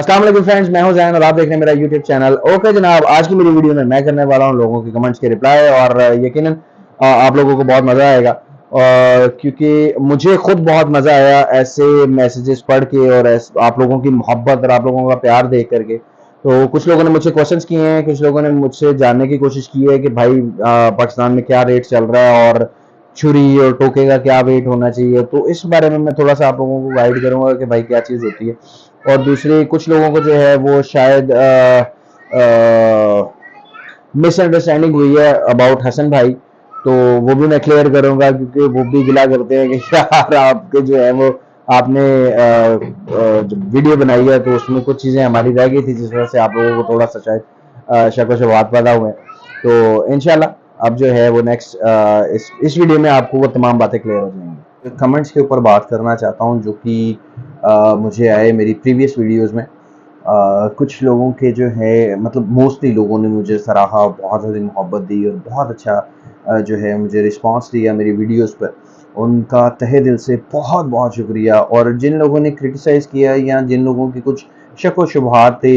अस्सलाम वालेकुम फ्रेंड्स, मैं हूं जैन और आप देख रहे हैं मेरा यूट्यूब चैनल। ओके जनाब, आज की मेरी वीडियो में मैं करने वाला हूं लोगों के कमेंट्स के रिप्लाई और यकीनन आप लोगों को बहुत मज़ा आएगा क्योंकि मुझे खुद बहुत मज़ा आया ऐसे मैसेजेस पढ़ के और आप लोगों की मोहब्बत और आप लोगों का प्यार देख करके। तो कुछ लोगों ने मुझसे क्वेश्चंस किए हैं, कुछ लोगों ने मुझसे जानने की कोशिश की है कि भाई पाकिस्तान में क्या रेट चल रहा है और छुरी और टोके का क्या वेट होना चाहिए। तो इस बारे में मैं थोड़ा सा आप लोगों को गाइड करूंगा कि भाई क्या चीज़ होती है। और दूसरी कुछ लोगों को जो है वो शायद मिसअंडरस्टैंडिंग हुई है अबाउट हसन भाई, तो वो भी मैं क्लियर करूंगा क्योंकि वो भी गिला करते हैं कि यार आपके जो है वो आपने जब वीडियो बनाई है तो उसमें कुछ चीज़ें हमारी रह गई थी जिस वजह से आप लोगों को थोड़ा सा शायद शक व शुबहात पैदा हुए। तो इंशाल्लाह अब जो है वो नेक्स्ट इस वीडियो में आपको वो तमाम बातें क्लियर हो जाएंगी। कमेंट्स के ऊपर बात करना चाहता हूँ जो कि मुझे आए मेरी प्रीवियस वीडियोज़ में। कुछ लोगों के जो है मतलब मोस्टली लोगों ने मुझे सराहा, बहुत ज़्यादा मोहब्बत दी और बहुत अच्छा जो है मुझे रिस्पांस दिया मेरी वीडियोस पर। उनका तहे दिल से बहुत बहुत शुक्रिया। और जिन लोगों ने क्रिटिसाइज़ किया या जिन लोगों की कुछ शक व शुबहात थे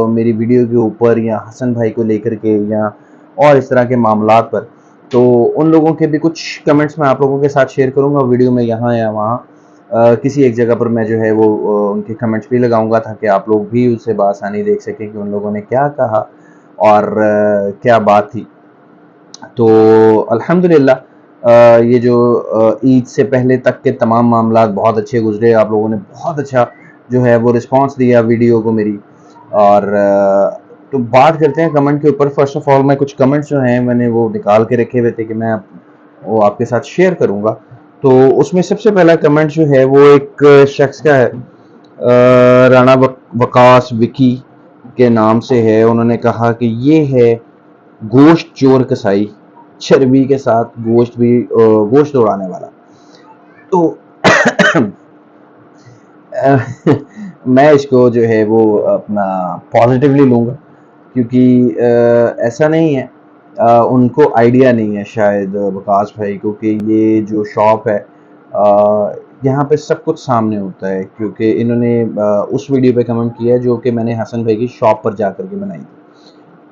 मेरी वीडियो के ऊपर या हसन भाई को लेकर के या और इस तरह के मामलात पर, तो उन लोगों के भी कुछ कमेंट्स मैं आप लोगों के साथ शेयर करूँगा वीडियो में यहाँ या वहाँ। किसी एक जगह पर मैं जो है वो उनके कमेंट्स भी लगाऊंगा ताकि आप लोग भी उसे बआसानी देख सकें कि उन लोगों ने क्या कहा और क्या बात थी। तो अल्हम्दुलिल्लाह ये जो ईद से पहले तक के तमाम मामलात बहुत अच्छे गुजरे। आप लोगों ने बहुत अच्छा जो है वो रिस्पांस दिया वीडियो को मेरी। और तो बात करते हैं कमेंट के ऊपर। फर्स्ट ऑफ ऑल मैं कुछ कमेंट्स जो हैं मैंने वो निकाल के रखे हुए थे कि मैं वो आपके साथ शेयर करूंगा। तो उसमें सबसे पहला कमेंट जो है वो एक शख्स का है, राणा वकास विकी के नाम से है। उन्होंने कहा कि ये है गोश्त चोर कसाई, चर्बी के साथ गोश्त उड़ाने वाला। तो मैं इसको जो है वो अपना पॉजिटिवली लूँगा क्योंकि ऐसा नहीं है, उनको आइडिया नहीं है शायद वकास भाई को कि ये जो शॉप है यहाँ पे सब कुछ सामने होता है। क्योंकि इन्होंने उस वीडियो पे कमेंट किया है जो कि मैंने हसन भाई की शॉप पर जा कर के बनाई थी।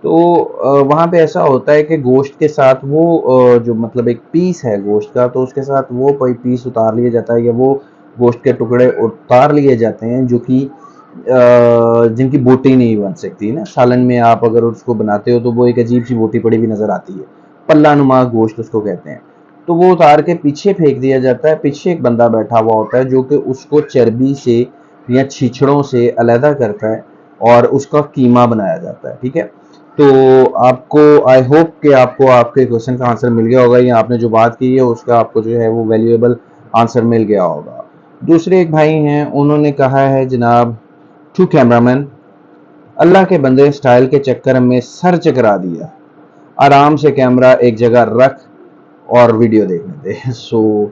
तो वहाँ पे ऐसा होता है कि गोश्त के साथ वो जो मतलब एक पीस है गोश्त का, तो उसके साथ वो कोई पीस उतार लिया जाता है या वो गोश्त के टुकड़े उतार लिए जाते हैं जो कि जिनकी बोटी नहीं बन सकती ना। सालन में आप अगर उसको बनाते हो तो वो एक अजीब सी बोटी पड़ी हुई नज़र आती है, पल्ला नुमा गोश्त उसको कहते हैं। तो वो उतार के पीछे फेंक दिया जाता है। पीछे एक बंदा बैठा हुआ होता है जो कि उसको चर्बी से या छीछड़ों से अलहदा करता है और उसका कीमा बनाया जाता है। ठीक है, तो आपको आई होप कि आपको आपके क्वेश्चन का आंसर मिल गया होगा या आपने जो बात की है उसका आपको जो है वो वैल्यूएबल आंसर मिल गया होगा। दूसरे एक भाई हैं, उन्होंने कहा है जनाब, टू कैमरामैन, अल्लाह के बंदे स्टाइल के चक्कर में सर चकरा दिया, आराम से कैमरा एक जगह रख और वीडियो देखने दे। सो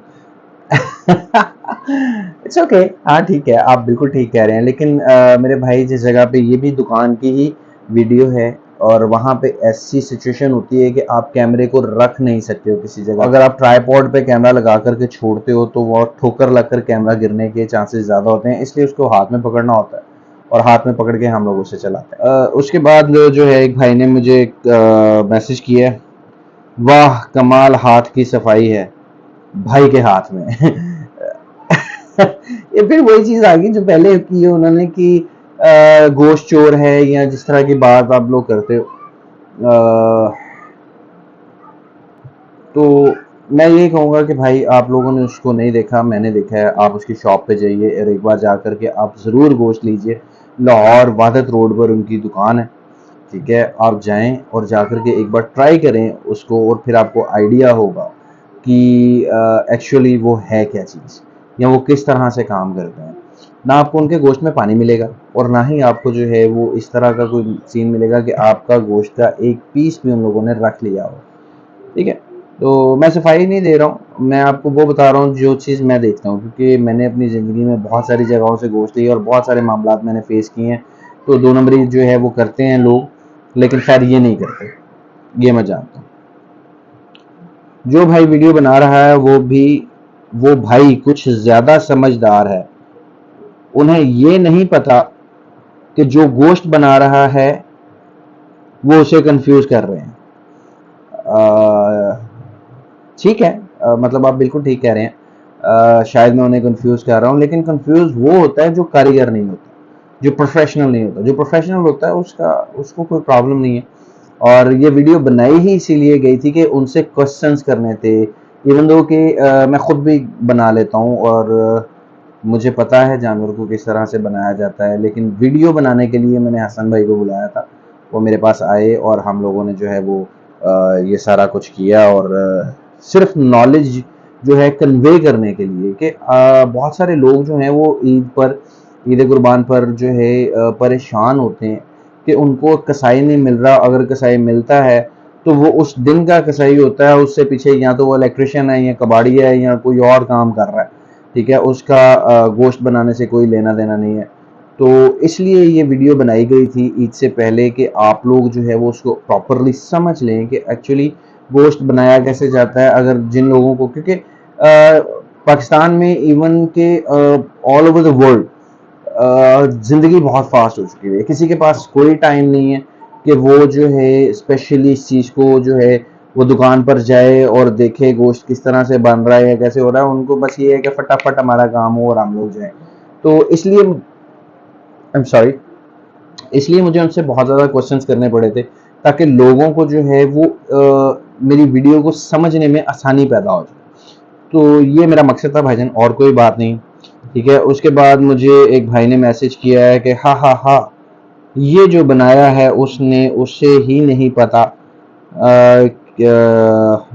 इट्स ओके, हाँ ठीक है, आप बिल्कुल ठीक कह रहे हैं। लेकिन मेरे भाई जिस जगह पे ये भी दुकान की ही वीडियो है और वहाँ पे ऐसी सिचुएशन होती है कि आप कैमरे को रख नहीं सकते हो किसी जगह। अगर आप ट्राईपॉड पे कैमरा लगा करके छोड़ते हो तो वो ठोकर लगकर कैमरा गिरने के चांसेस ज़्यादा होते हैं, इसलिए उसको हाथ में पकड़ना होता है और हाथ में पकड़ के हम लोग उसे चलाते हैं। उसके बाद जो है एक भाई ने मुझे एक मैसेज किया है, वाह कमाल हाथ की सफाई है भाई के हाथ में। ये फिर वही चीज आ गई जो पहले की है उन्होंने कि गोश्त चोर है या जिस तरह की बात आप लोग करते हो। तो मैं ये कहूँगा कि भाई आप लोगों ने उसको नहीं देखा, मैंने देखा है। आप उसकी शॉप पे जाइए और एक बार जा कर के आप ज़रूर गोश्त लीजिए। लाहौर वादत रोड पर उनकी दुकान है। ठीक है, आप जाएं और जा कर के एक बार ट्राई करें उसको और फिर आपको आइडिया होगा कि एक्चुअली वो है क्या चीज़ या वो किस तरह से काम करते हैं। ना आपको उनके गोश्त में पानी मिलेगा और ना ही आपको जो है वो इस तरह का कोई सीन मिलेगा कि आपका गोश्त का एक पीस भी उन लोगों ने रख लिया हो। ठीक है, तो मैं सफाई नहीं दे रहा हूँ, मैं आपको वो बता रहा हूँ जो चीज़ मैं देखता हूँ क्योंकि मैंने अपनी ज़िंदगी में बहुत सारी जगहों से गोश्त ली और बहुत सारे मामला मैंने फेस किए हैं। तो 2 नंबरी जो है वो करते हैं लोग, लेकिन खैर ये नहीं करते, ये मैं जानता हूँ। जो भाई वीडियो बना रहा है वो भाई कुछ ज़्यादा समझदार है। उन्हें ये नहीं पता कि जो गोश्त बना रहा है वो उसे कंफ्यूज कर रहे हैं। ठीक है, मतलब आप बिल्कुल ठीक कह रहे हैं। शायद मैं उन्हें कंफ्यूज कर रहा हूँ, लेकिन कंफ्यूज वो होता है जो कारीगर नहीं होता, जो प्रोफेशनल नहीं होता। जो प्रोफेशनल होता है उसको कोई प्रॉब्लम नहीं है। और ये वीडियो बनाई ही इसीलिए गई थी कि उनसे क्वेश्चंस करने थे। इवन दो कि मैं खुद भी बना लेता हूँ और मुझे पता है जानवर को किस तरह से बनाया जाता है, लेकिन वीडियो बनाने के लिए मैंने हसन भाई को बुलाया था। वो मेरे पास आए और हम लोगों ने जो है वो ये सारा कुछ किया। और सिर्फ नॉलेज जो है कन्वे करने के लिए कि बहुत सारे लोग जो हैं वो ईद कुर्बान पर जो है परेशान होते हैं कि उनको कसाई नहीं मिल रहा। अगर कसाई मिलता है तो वो उस दिन का कसाई होता है, उससे पीछे या तो वो इलेक्ट्रिशियन है या कबाड़ी है या कोई और काम कर रहा है। ठीक है, उसका गोश्त बनाने से कोई लेना देना नहीं है। तो इसलिए ये वीडियो बनाई गई थी ईद से पहले कि आप लोग जो है वो उसको प्रॉपरली समझ लें कि एक्चुअली गोश्त बनाया कैसे जाता है। अगर जिन लोगों को, क्योंकि पाकिस्तान में इवन के ऑल ओवर द वर्ल्ड ज़िंदगी बहुत फास्ट हो चुकी है, किसी के पास कोई टाइम नहीं है कि वो जो है स्पेशली इस चीज़ को जो है वो दुकान पर जाए और देखे गोश्त किस तरह से बन रहा है या कैसे हो रहा है। उनको बस ये है कि फटाफट हमारा काम हो और हम लोग जाएं। तो इसलिए आई एम सॉरी, इसलिए मुझे उनसे बहुत ज़्यादा क्वेश्चंस करने पड़े थे ताकि लोगों को जो है वो मेरी वीडियो को समझने में आसानी पैदा हो जाए। तो ये मेरा मकसद था भाईजान, और कोई बात नहीं। ठीक है, उसके बाद मुझे एक भाई ने मैसेज किया है कि हाँ हाँ हाँ, ये जो बनाया है उसने उसे ही नहीं पता,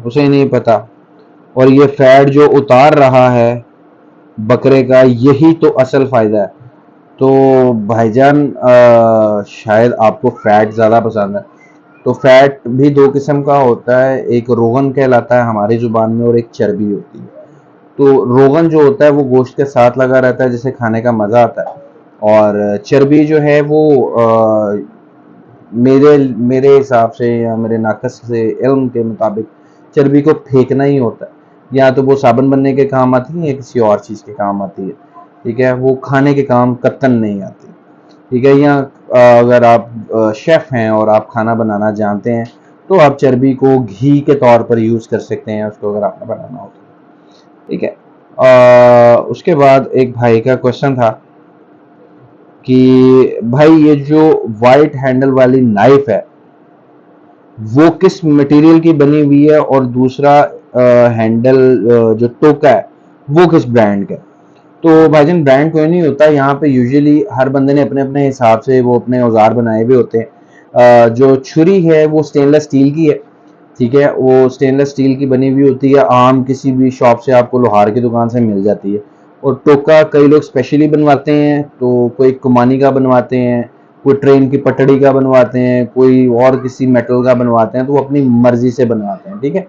उसे नहीं पता, और ये फैट जो उतार रहा है बकरे का यही तो असल फ़ायदा है। तो भाईजान शायद आपको फ़ैट ज़्यादा पसंद है। तो फ़ैट भी दो किस्म का होता है, एक रोगन कहलाता है हमारी ज़ुबान में और एक चर्बी होती है। तो रोगन जो होता है वो गोश्त के साथ लगा रहता है जिसे खाने का मज़ा आता है, और चर्बी जो है वो मेरे मेरे हिसाब से या मेरे नाकस से इल्म के मुताबिक चर्बी को फेंकना ही होता है। या तो वो साबुन बनने के काम आती है या किसी और चीज़ के काम आती है। ठीक है, वो खाने के काम कतन नहीं आती। ठीक है, या अगर आप शेफ़ हैं और आप खाना बनाना जानते हैं तो आप चर्बी को घी के तौर पर यूज़ कर सकते हैं उसको, अगर आपने बनाना हो तो। ठीक है, उसके बाद एक भाई का क्वेश्चन था कि भाई ये जो वाइट हैंडल वाली नाइफ है वो किस मटेरियल की बनी हुई है, और दूसरा हैंडल जो टोका है वो किस ब्रांड का है। तो भाईजान ब्रांड कोई नहीं होता यहाँ पे, यूजुअली हर बंदे ने अपने अपने हिसाब से वो अपने औजार बनाए हुए होते हैं। जो छुरी है वो स्टेनलेस स्टील की है। ठीक है, वो स्टेनलेस स्टील की बनी हुई होती है, आम किसी भी शॉप से आपको लोहार की दुकान से मिल जाती है। और टोका कई लोग स्पेशली बनवाते हैं, तो कोई कुमानी का बनवाते हैं, कोई ट्रेन की पटड़ी का बनवाते हैं, कोई और किसी मेटल का बनवाते हैं, तो वो अपनी मर्जी से बनवाते हैं। ठीक है,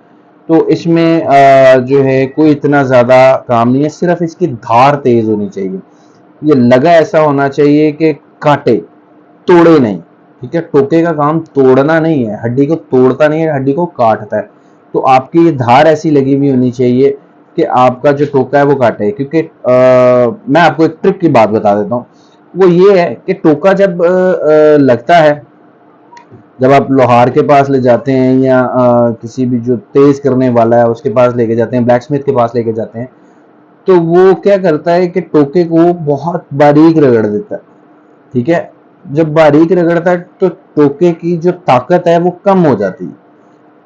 तो इसमें जो है कोई इतना ज़्यादा काम नहीं है, सिर्फ इसकी धार तेज होनी चाहिए। ये लगा ऐसा होना चाहिए कि काटे, तोड़े नहीं। ठीक है, टोके का काम तोड़ना नहीं है, हड्डी को तोड़ता नहीं है, हड्डी को काटता है। तो आपकी ये धार ऐसी लगी हुई होनी चाहिए कि आपका जो टोका है वो काटे। क्योंकि मैं आपको एक ट्रिक की बात बता देता हूँ। वो ये है कि टोका जब लगता है, जब आप लोहार के पास ले जाते हैं या किसी भी जो तेज करने वाला है उसके पास लेके जाते हैं, ब्लैक स्मिथ के पास लेके जाते हैं, तो वो क्या करता है कि टोके को बहुत बारीक रगड़ देता है। ठीक है, जब बारीक रगड़ता है तो टोके की जो ताकत है वो कम हो जाती है।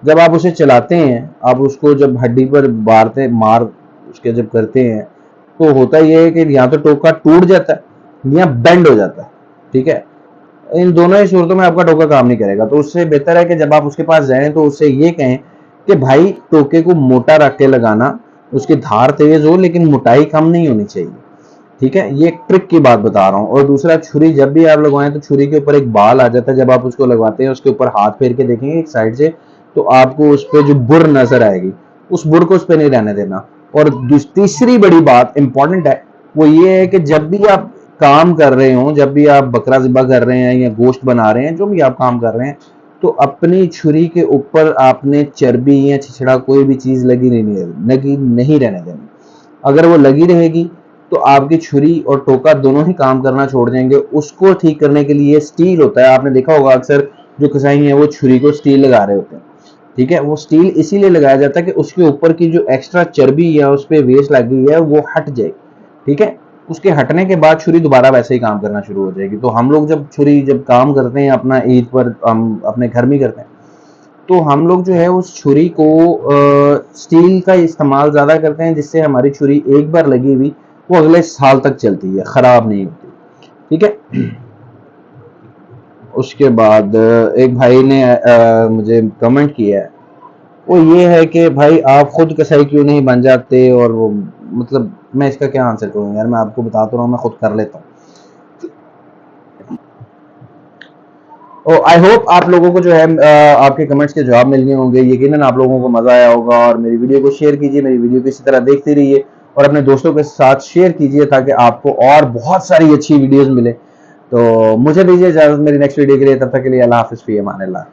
जब आप उसे चलाते हैं, आप उसको जब हड्डी पर मार उसके जब करते हैं, तो होता यह है कि या तो टोका टूट जाता है या बेंड हो जाता है। ठीक है, इन दोनों ही सूरतों में आपका टोका काम नहीं करेगा। तो उससे बेहतर है कि जब आप उसके पास जाएं तो उससे ये कहें कि भाई टोके को मोटा रख के लगाना, उसकी धार तेज हो लेकिन मोटाई कम नहीं होनी चाहिए। ठीक है, ये एक ट्रिक की बात बता रहा हूँ। और दूसरा, छुरी जब भी आप लगवाएं तो छुरी के ऊपर एक बाल आ जाता है, जब आप उसको लगवाते हैं उसके ऊपर हाथ फेर के देखेंगे एक साइड से, तो आपको उस पर जो बुर नजर आएगी, उस बुर को उस पर नहीं रहने देना। और तीसरी बड़ी बात इंपॉर्टेंट है, वो ये है कि जब भी आप काम कर रहे हो, जब भी आप बकरा ज़िबा कर रहे हैं या गोश्त बना रहे हैं, जो भी आप काम कर रहे हैं, तो अपनी छुरी के ऊपर आपने चर्बी या छिछड़ा कोई भी चीज़ लगी नहीं रहने देनी। अगर वो लगी रहेगी तो आपकी छुरी और टोका दोनों ही काम करना छोड़ जाएंगे। उसको ठीक करने के लिए स्टील होता है, आपने देखा होगा अक्सर जो कसाई हैं वो छुरी को स्टील लगा रहे होते हैं, ठीक है। वो स्टील इसीलिए लगाया जाता है कि उसके ऊपर की जो एक्स्ट्रा चर्बी या उस पर वेस्ट लगी है वो हट जाए, ठीक है। उसके हटने के बाद छुरी दोबारा वैसे ही काम करना शुरू हो जाएगी। तो हम लोग जब छुरी जब काम करते हैं अपना ईद पर, हम अपने घर में करते हैं, तो हम लोग जो है उस छुरी को स्टील का इस्तेमाल ज़्यादा करते हैं, जिससे हमारी छुरी एक बार लगी हुई वो अगले साल तक चलती है, ख़राब नहीं होती, ठीक है। उसके बाद एक भाई ने मुझे कमेंट किया है, वो ये है कि भाई आप खुद कसाई क्यों नहीं बन जाते, और वो मतलब मैं इसका क्या आंसर करूँ यार, मैं आपको बताता रहा हूँ, मैं खुद कर लेता हूँ। और आई होप आप लोगों को जो है आपके कमेंट्स के जवाब मिल गए होंगे, यकीनन आप लोगों को मजा आया होगा। और मेरी वीडियो को शेयर कीजिए, मेरी वीडियो को इसी तरह देखते रहिए और अपने दोस्तों के साथ शेयर कीजिए ताकि आपको और बहुत सारी अच्छी वीडियोस मिले। तो मुझे दीजिए इजाजत मेरी नेक्स्ट वीडियो के लिए, तब तक के लिए अल्लाह हाफिज़, फी अमान अल्लाह।